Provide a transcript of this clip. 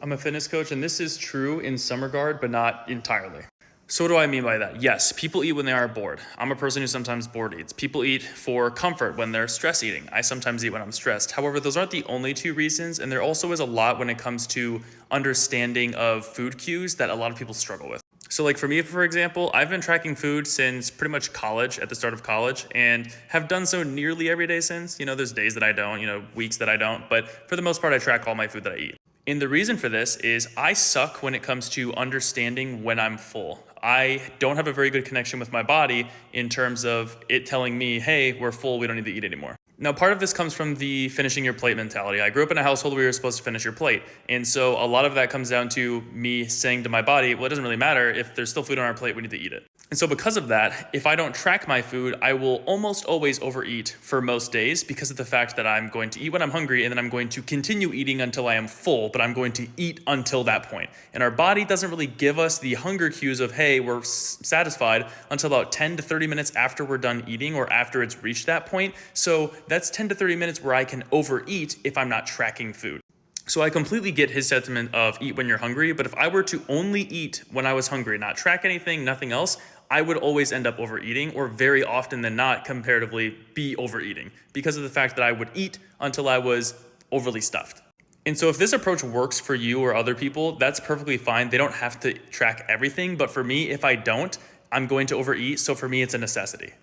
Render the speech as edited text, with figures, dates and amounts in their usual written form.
I'm a fitness coach, and this is true in some regard, but not entirely. So what do I mean by that? Yes, people eat when they are bored. I'm a person who sometimes bored eats. People eat for comfort when they're stress eating. I sometimes eat when I'm stressed. However, those aren't the only two reasons, and there also is a lot when it comes to understanding of food cues that a lot of people struggle with. So like for me, for example, I've been tracking food since pretty much college, at the start of college, and have done so nearly every day since. There's days that I don't, weeks that I don't, but for the most part, I track all my food that I eat. And the reason for this is I suck when it comes to understanding when I'm full. I don't have a very good connection with my body in terms of it telling me, hey, we're full, we don't need to eat anymore. Now, part of this comes from the finishing your plate mentality. I grew up in a household where you're supposed to finish your plate. And so a lot of that comes down to me saying to my body, well, it doesn't really matter. If there's still food on our plate, we need to eat it. And so because of that, if I don't track my food, I will almost always overeat for most days because of the fact that I'm going to eat when I'm hungry and then I'm going to continue eating until I am full, but I'm going to eat until that point. And our body doesn't really give us the hunger cues of, hey, we're satisfied until about 10 to 30 minutes after we're done eating or after it's reached that point. So that's 10 to 30 minutes where I can overeat if I'm not tracking food. So I completely get his sentiment of eat when you're hungry, but if I were to only eat when I was hungry, not track anything, nothing else, I would always end up overeating, or very often than not, comparatively, be overeating because of the fact that I would eat until I was overly stuffed. And so if this approach works for you or other people, that's perfectly fine. They don't have to track everything, but for me, if I don't, I'm going to overeat. So for me, it's a necessity.